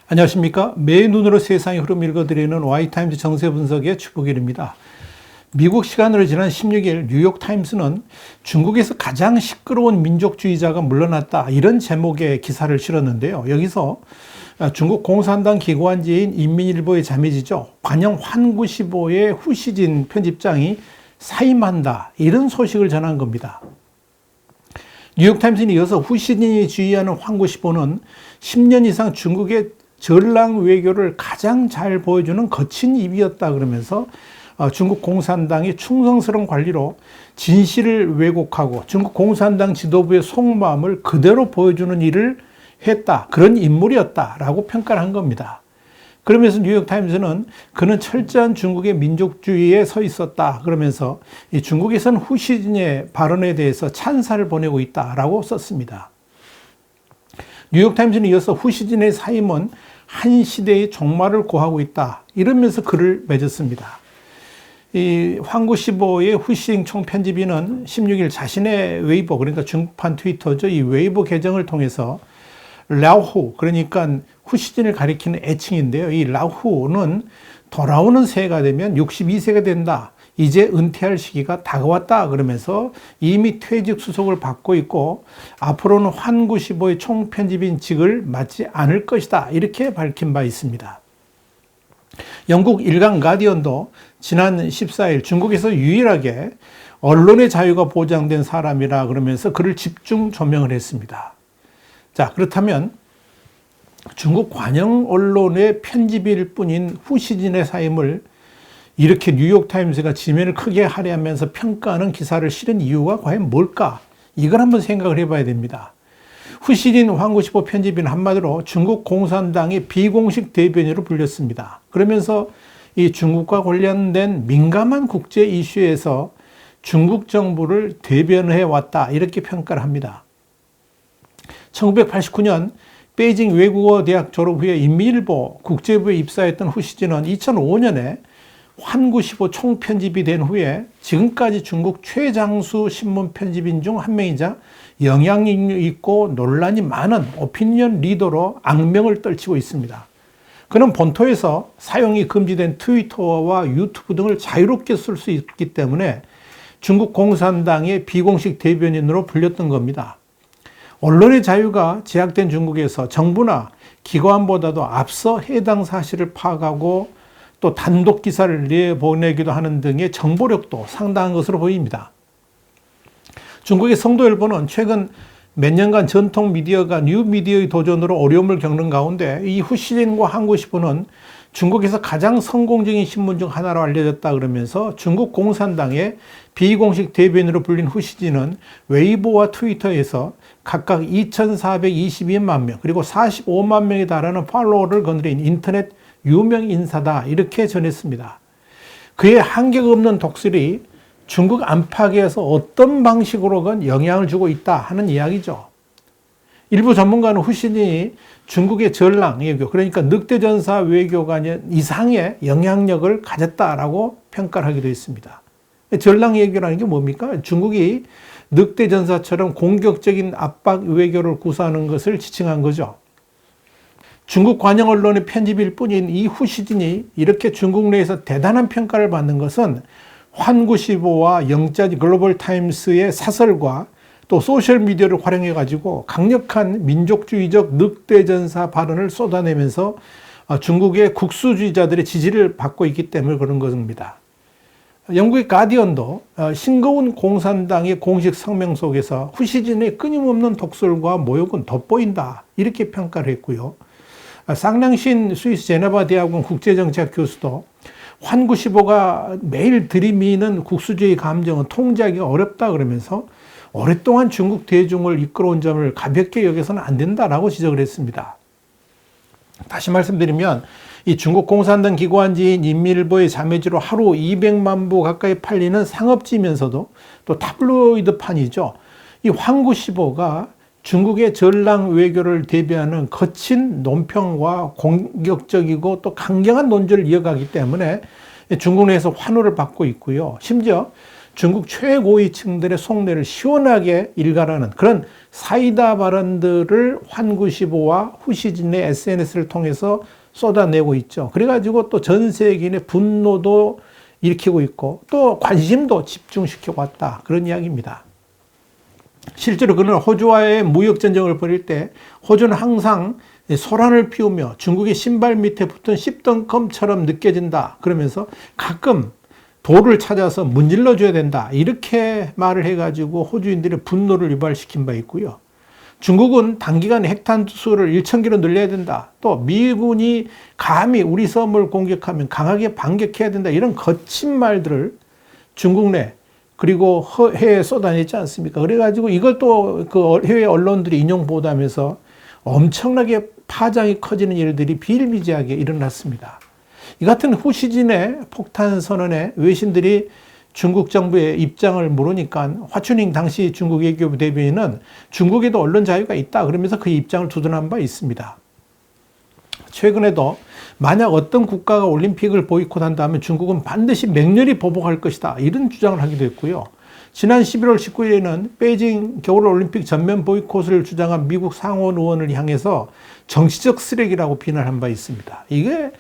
안녕하십니까. 매일 눈으로 세상의 흐름 읽어드리는 Y타임즈 정세 분석의 주복일입니다. 미국 시간으로 지난 16일 뉴욕타임스는 중국에서 가장 시끄러운 민족주의자가 물러났다, 이런 제목의 기사를 실었는데요. 여기서 중국 공산당 기관지인 인민일보의 자매지죠, 관영 환구시보의 후시진 편집장이 사임한다, 이런 소식을 전한 겁니다. 뉴욕타임스는 이어서 후시진이 지휘하는 환구시보는 10년 이상 중국의 전랑 외교를 가장 잘 보여주는 거친 입이었다, 그러면서 중국 공산당의 충성스러운 관리로 진실을 왜곡하고 중국 공산당 지도부의 속마음을 그대로 보여주는 일을 했다, 그런 인물이었다라고 평가를 한 겁니다. 그러면서 뉴욕타임스는 그는 철저한 중국의 민족주의에 서 있었다, 그러면서 이 중국에서는 후시진의 발언에 대해서 찬사를 보내고 있다라고 썼습니다. 뉴욕타임스는 이어서 후시진의 사임은 한 시대의 종말을 고하고 있다, 이러면서 글을 맺었습니다. 이 환구시보의 후시진 총편집인은 16일 자신의 웨이보, 그러니까 중국판 트위터죠, 이 웨이보 계정을 통해서 라오후, 그러니까 후시진을 가리키는 애칭인데요. 이 라오후는 돌아오는 새해가 되면 62세가 된다, 이제 은퇴할 시기가 다가왔다, 그러면서 이미 퇴직 수속을 받고 있고 앞으로는 환구시보의 총편집인직을 맡지 않을 것이다, 이렇게 밝힌 바 있습니다. 영국 일간 가디언도 지난 14일 중국에서 유일하게 언론의 자유가 보장된 사람이라 그러면서 그를 집중 조명을 했습니다. 자, 그렇다면 중국 관영 언론의 편집일 뿐인 후시진의 사임을 이렇게 뉴욕타임스가 지면을 크게 할애하면서 평가하는 기사를 실은 이유가 과연 뭘까? 이걸 한번 생각을 해봐야 됩니다. 후시진 환구시보 편집인 한마디로 중국 공산당의 비공식 대변인으로 불렸습니다. 그러면서 이 중국과 관련된 민감한 국제 이슈에서 중국 정부를 대변해 왔다, 이렇게 평가를 합니다. 1989년 베이징 외국어 대학 졸업 후에 인민일보 국제부에 입사했던 후시진은 2005년에 환구시보 총편집이 된 후에 지금까지 중국 최장수 신문 편집인 중 한 명이자 영향력 있고 논란이 많은 오피니언 리더로 악명을 떨치고 있습니다. 그는 본토에서 사용이 금지된 트위터와 유튜브 등을 자유롭게 쓸 수 있기 때문에 중국 공산당의 비공식 대변인으로 불렸던 겁니다. 언론의 자유가 제약된 중국에서 정부나 기관보다도 앞서 해당 사실을 파악하고 또 단독 기사를 내보내기도 하는 등의 정보력도 상당한 것으로 보입니다. 중국의 성도일보는 최근 몇 년간 전통 미디어가 뉴미디어의 도전으로 어려움을 겪는 가운데 이 후시진과 환구시보는 중국에서 가장 성공적인 신문 중 하나로 알려졌다, 그러면서 중국 공산당의 비공식 대변인으로 불린 후시진은 웨이보와 트위터에서 각각 2,422만 명 그리고 45만 명에 달하는 팔로워를 거느린 인터넷 유명 인사다, 이렇게 전했습니다. 그의 한계가 없는 독설이 중국 안팎에서 어떤 방식으로건 영향을 주고 있다 하는 이야기죠. 일부 전문가는 후시진이 중국의 전랑 외교, 그러니까 늑대전사 외교가 이상의 영향력을 가졌다라고 평가를 하기도 했습니다. 전랑 외교라는 게 뭡니까? 중국이 늑대전사처럼 공격적인 압박 외교를 구사하는 것을 지칭한 거죠. 중국 관영 언론의 편집일 뿐인 이 후시진이 이렇게 중국 내에서 대단한 평가를 받는 것은 환구시보와 영자 글로벌 타임스의 사설과 또 소셜미디어를 활용해 가지고 강력한 민족주의적 늑대전사 발언을 쏟아내면서 중국의 국수주의자들의 지지를 받고 있기 때문에 그런 것입니다. 영국의 가디언도 싱거운 공산당의 공식 성명 속에서 후시진의 끊임없는 독설과 모욕은 돋보인다, 이렇게 평가를 했고요. 쌍량신 스위스 제네바 대학원 국제정치학 교수도 환구시보가 매일 들이미는 국수주의 감정은 통제하기가 어렵다, 그러면서 오랫동안 중국 대중을 이끌어온 점을 가볍게 여겨서는 안 된다라고 지적을 했습니다. 다시 말씀드리면 이 중국 공산당 기관지인 인민일보의 자매지로 하루 200만 부 가까이 팔리는 상업지면서도 또 타블로이드판이죠. 이 환구시보가 중국의 전랑 외교를 대비하는 거친 논평과 공격적이고 또 강경한 논조를 이어가기 때문에 중국 내에서 환호를 받고 있고요. 심지어 중국 최고위층들의 속내를 시원하게 일갈하는 그런 사이다 발언들을 환구시보와 후시진의 SNS를 통해서 쏟아내고 있죠. 그래가지고 또 전 세계인의 분노도 일으키고 있고 또 관심도 집중시키고 왔다. 그런 이야기입니다. 실제로 그는 호주와의 무역전쟁을 벌일 때 호주는 항상 소란을 피우며 중국의 신발 밑에 붙은 씹던껌처럼 느껴진다. 그러면서 가끔 돌을 찾아서 문질러 줘야 된다. 이렇게 말을 해가지고 호주인들의 분노를 유발시킨 바 있고요. 중국은 단기간에 핵탄두 수를 1,000개로 늘려야 된다. 또 미군이 감히 우리 섬을 공격하면 강하게 반격해야 된다. 이런 거친 말들을 중국 내 그리고 해외에 쏟아냈지 않습니까? 그래가지고 이걸 또 그 해외 언론들이 인용 보도하면서 엄청나게 파장이 커지는 일들이 비일비재하게 일어났습니다. 이 같은 후시진의 폭탄 선언에 외신들이 중국 정부의 입장을 물으니까 화춘잉 당시 중국 외교부 대변인은 중국에도 언론 자유가 있다 그러면서 그 입장을 두둔한 바 있습니다. 최근에도 만약 어떤 국가가 올림픽을 보이콧한다면 중국은 반드시 맹렬히 보복할 것이다 이런 주장을 하기도 했고요. 지난 11월 19일에는 베이징 겨울올림픽 전면 보이콧을 주장한 미국 상원 의원을 향해서 정치적 쓰레기라고 비난한 바 있습니다. 이게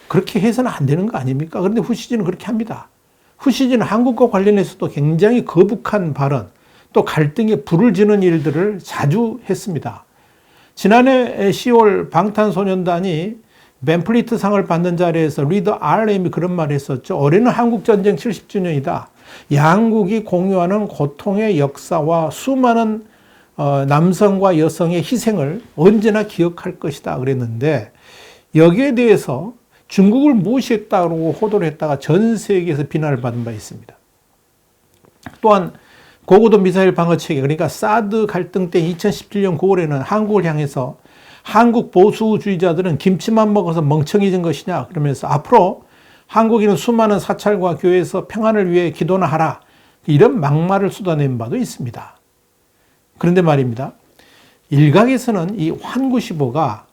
그렇게 해서는 안 되는 거 아닙니까? 그런데 후시진은 그렇게 합니다. 후시진은 한국과 관련해서도 굉장히 거북한 발언, 또 갈등에 불을 지는 일들을 자주 했습니다. 지난해 10월 방탄소년단이 벤플리트 상을 받는 자리에서 리더 RM이 그런 말을 했었죠. 올해는 한국전쟁 70주년이다. 양국이 공유하는 고통의 역사와 수많은 남성과 여성의 희생을 언제나 기억할 것이다 그랬는데 여기에 대해서 중국을 무시했다고 호도를 했다가 전 세계에서 비난을 받은 바 있습니다. 또한 고고도 미사일 방어 체계 그러니까 사드 갈등 때 2017년 9월에는 한국을 향해서 한국 보수주의자들은 김치만 먹어서 멍청해진 것이냐 그러면서 앞으로 한국인은 수많은 사찰과 교회에서 평안을 위해 기도나 하라 이런 막말을 쏟아낸 바도 있습니다. 그런데 말입니다. 일각에서는 이 환구시보가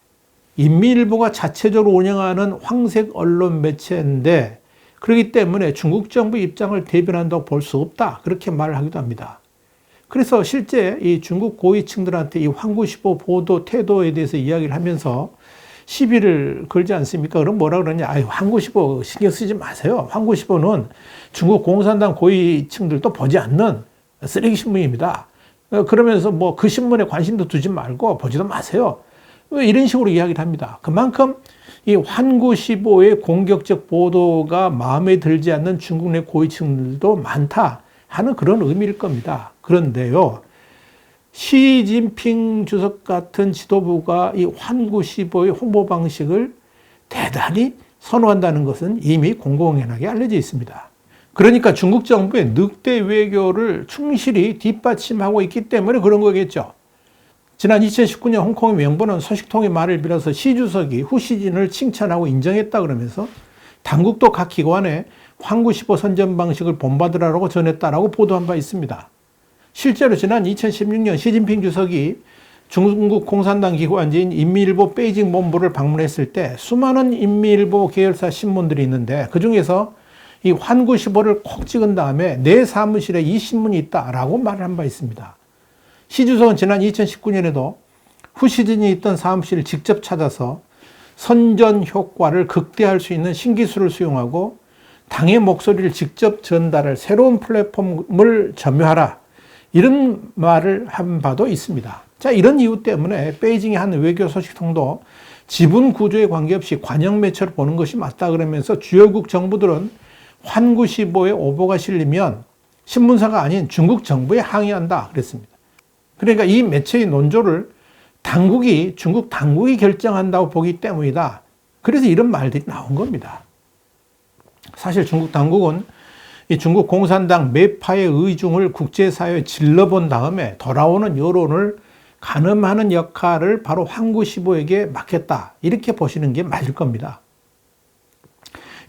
인민일보가 자체적으로 운영하는 황색 언론 매체인데 그렇기 때문에 중국 정부 입장을 대변한다고 볼 수 없다. 그렇게 말을 하기도 합니다. 그래서 실제 이 중국 고위층들한테 이 환구시보 보도 태도에 대해서 이야기를 하면서 시비를 걸지 않습니까? 그럼 뭐라 그러냐? 환구시보 신경 쓰지 마세요. 환구시보는 중국 공산당 고위층들도 보지 않는 쓰레기 신문입니다. 그러면서 뭐 그 신문에 관심도 두지 말고 보지도 마세요. 이런 식으로 이야기를 합니다. 그만큼 이 환구시보의 공격적 보도가 마음에 들지 않는 중국 내 고위층들도 많다 하는 그런 의미일 겁니다. 그런데요, 시진핑 주석 같은 지도부가 이 환구시보의 홍보 방식을 대단히 선호한다는 것은 이미 공공연하게 알려져 있습니다. 그러니까 중국 정부의 늑대 외교를 충실히 뒷받침하고 있기 때문에 그런 거겠죠. 지난 2019년 홍콩의 명보는 소식통의 말을 빌어서 시 주석이 후시진을 칭찬하고 인정했다 그러면서 당국도 각 기관에 환구시보 선전 방식을 본받으라고 전했다라고 보도한 바 있습니다. 실제로 지난 2016년 시진핑 주석이 중국 공산당 기관지인 인민일보 베이징 본부를 방문했을 때 수많은 인민일보 계열사 신문들이 있는데 그중에서 이 환구시보를 콕 찍은 다음에 내 사무실에 이 신문이 있다라고 말을 한 바 있습니다. 시 주석은 지난 2019년에도 후시진이 있던 사무실을 직접 찾아서 선전 효과를 극대화할 수 있는 신기술을 수용하고 당의 목소리를 직접 전달할 새로운 플랫폼을 점유하라 이런 말을 한 바도 있습니다. 자, 이런 이유 때문에 베이징의 한 외교 소식통도 지분 구조에 관계없이 관영 매체를 보는 것이 맞다 그러면서 주요국 정부들은 환구시보에 오보가 실리면 신문사가 아닌 중국 정부에 항의한다 그랬습니다. 그러니까 이 매체의 논조를 중국 당국이 결정한다고 보기 때문이다. 그래서 이런 말들이 나온 겁니다. 사실 중국 당국은 이 중국 공산당 매파의 의중을 국제사회에 질러본 다음에 돌아오는 여론을 가늠하는 역할을 바로 환구시보에게 맡겼다. 이렇게 보시는 게 맞을 겁니다.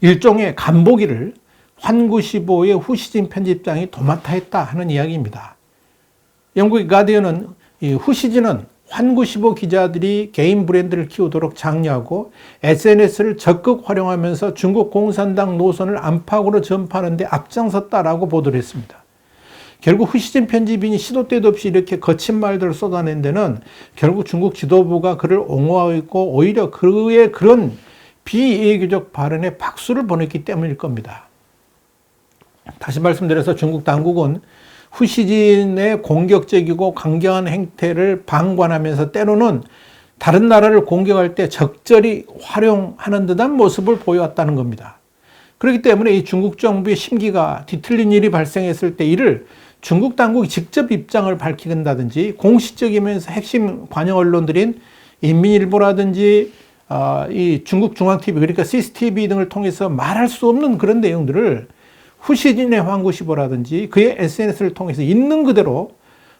일종의 간보기를 환구시보의 후시진 편집장이 도맡아 했다 하는 이야기입니다. 영국의 가디언은 이 후시진은 환구15 기자들이 개인 브랜드를 키우도록 장려하고 SNS를 적극 활용하면서 중국 공산당 노선을 안팎으로 전파하는 데 앞장섰다라고 보도를 했습니다. 결국 후시진 편집인이 시도 때도 없이 이렇게 거친 말들을 쏟아낸 데는 결국 중국 지도부가 그를 옹호하고 있고 오히려 그의 그런 비이교적 발언에 박수를 보냈기 때문일 겁니다. 다시 말씀드려서 중국 당국은 후시진의 공격적이고 강경한 행태를 방관하면서 때로는 다른 나라를 공격할 때 적절히 활용하는 듯한 모습을 보여왔다는 겁니다. 그렇기 때문에 이 중국 정부의 심기가 뒤틀린 일이 발생했을 때 이를 중국 당국이 직접 입장을 밝힌다든지 공식적이면서 핵심 관영 언론들인 인민일보라든지 이 중국 중앙TV 그러니까 CCTV 등을 통해서 말할 수 없는 그런 내용들을 후시진의 환구15라든지 그의 SNS를 통해서 있는 그대로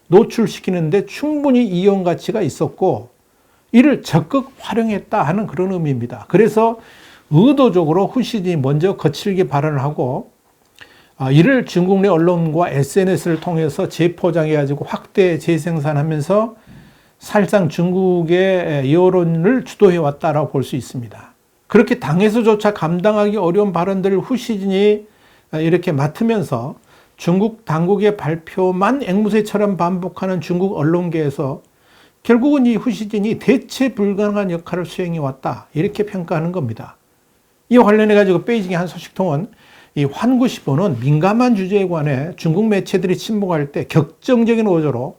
노출시키는데 충분히 이용 가치가 있었고 이를 적극 활용했다 하는 그런 의미입니다. 그래서 의도적으로 후시진이 먼저 거칠게 발언을 하고 이를 중국 내 언론과 SNS를 통해서 재포장해가지고 확대 재생산하면서 사실상 중국의 여론을 주도해왔다라고 볼 수 있습니다. 그렇게 당에서조차 감당하기 어려운 발언들을 후시진이 이렇게 맡으면서 중국 당국의 발표만 앵무새처럼 반복하는 중국 언론계에서 결국은 이 후시진이 대체 불가능한 역할을 수행해왔다 이렇게 평가하는 겁니다. 이와 관련해가지고 베이징의 한 소식통은 이 환구15는 민감한 주제에 관해 중국 매체들이 침묵할 때 격정적인 어조로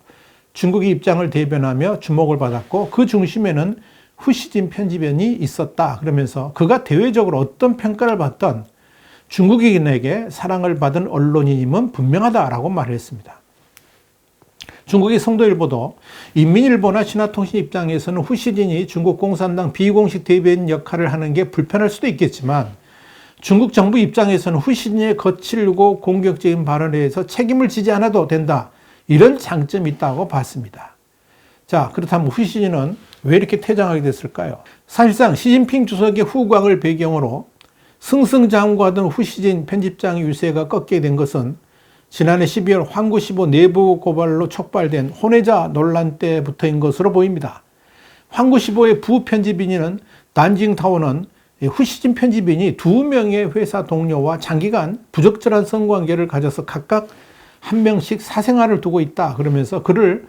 중국의 입장을 대변하며 주목을 받았고 그 중심에는 후시진 편집원이 있었다. 그러면서 그가 대외적으로 어떤 평가를 받던 중국인에게 사랑을 받은 언론인임은 분명하다라고 말을 했습니다. 중국의 성도일보도 인민일보나 신화통신 입장에서는 후시진이 중국 공산당 비공식 대변인 역할을 하는 게 불편할 수도 있겠지만 중국 정부 입장에서는 후시진의 거칠고 공격적인 발언에 대해서 책임을 지지 않아도 된다. 이런 장점이 있다고 봤습니다. 자, 그렇다면 후시진은 왜 이렇게 퇴장하게 됐을까요? 사실상 시진핑 주석의 후광을 배경으로 승승장구하던 후시진 편집장의 유세가 꺾이게 된 것은 지난해 12월 환구15 내부 고발로 촉발된 혼외자 논란 때부터인 것으로 보입니다. 환구15의 부편집인인 난징타오는 후시진 편집인이 2명의 회사 동료와 장기간 부적절한 성관계를 가져서 각각 한 명씩 사생활을 두고 있다. 그러면서 그를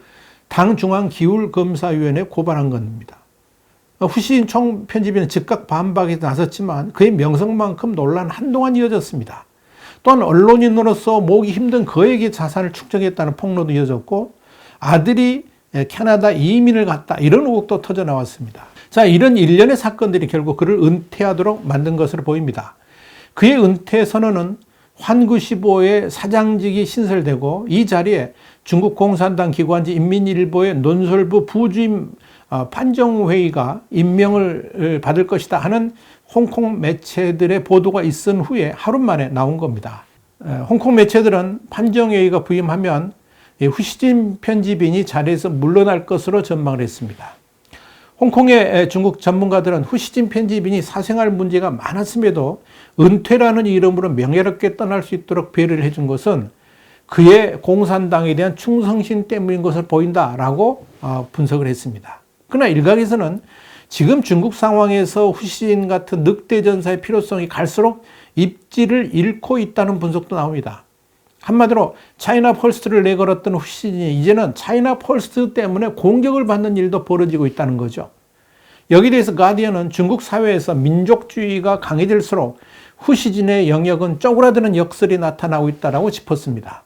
당중앙기울검사위원회에 고발한 겁니다. 후시진 총편집인은 즉각 반박에 나섰지만 그의 명성만큼 논란은 한동안 이어졌습니다. 또한 언론인으로서 모으기 힘든 그에게 자산을 축적했다는 폭로도 이어졌고 아들이 캐나다 이민을 갔다 이런 의혹도 터져 나왔습니다. 자, 이런 일련의 사건들이 결국 그를 은퇴하도록 만든 것으로 보입니다. 그의 은퇴 선언은 환구15의 사장직이 신설되고 이 자리에 중국 공산당 기관지 인민일보의 논설부 부주임 판정회의가 임명을 받을 것이다 하는 홍콩 매체들의 보도가 있은 후에 하루 만에 나온 겁니다. 홍콩 매체들은 판정회의가 부임하면 후시진 편집인이 자리에서 물러날 것으로 전망을 했습니다. 홍콩의 중국 전문가들은 후시진 편집인이 사생활 문제가 많았음에도 은퇴라는 이름으로 명예롭게 떠날 수 있도록 배려를 해준 것은 그의 공산당에 대한 충성심 때문인 것을 보인다라고 분석을 했습니다. 그러나 일각에서는 지금 중국 상황에서 후시진 같은 늑대 전사의 필요성이 갈수록 입지를 잃고 있다는 분석도 나옵니다. 한마디로 차이나 퍼스트를 내걸었던 후시진이 이제는 차이나 퍼스트 때문에 공격을 받는 일도 벌어지고 있다는 거죠. 여기에 대해서 가디언은 중국 사회에서 민족주의가 강해질수록 후시진의 영역은 쪼그라드는 역설이 나타나고 있다고 짚었습니다.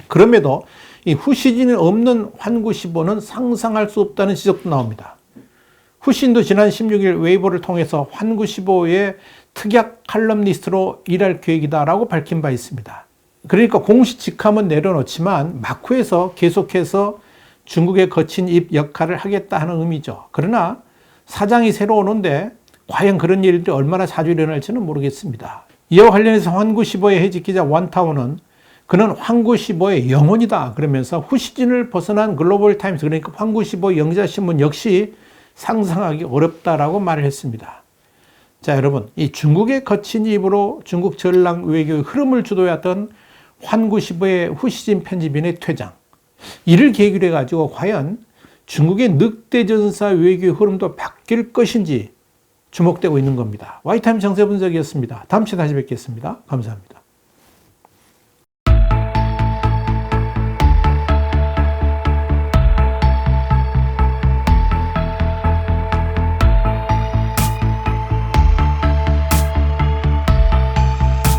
그럼에도 이 후시진이 없는 환구15는 상상할 수 없다는 지적도 나옵니다. 후시진도 지난 16일 웨이보를 통해서 환구15의 특약 칼럼니스트로 일할 계획이다라고 밝힌 바 있습니다. 그러니까 공식 직함은 내려놓지만 막후에서 계속해서 중국의 거친 입 역할을 하겠다 하는 의미죠. 그러나 사장이 새로 오는데 과연 그런 일들이 얼마나 자주 일어날지는 모르겠습니다. 이와 관련해서 환구15의 해직 기자 원타오는 그는 환구15의 영혼이다 그러면서 후시진을 벗어난 글로벌 타임스 그러니까 환구15 영자신문 역시 상상하기 어렵다라고 말을 했습니다. 자, 여러분, 이 중국의 거친 입으로 중국 전랑 외교의 흐름을 주도했던 환구15의 후시진 편집인의 퇴장, 이를 계기로 해가지고 과연 중국의 늑대 전사 외교의 흐름도 바뀔 것인지 주목되고 있는 겁니다. 와이타임 정세 분석이었습니다. 다음 시간에 다시 뵙겠습니다. 감사합니다.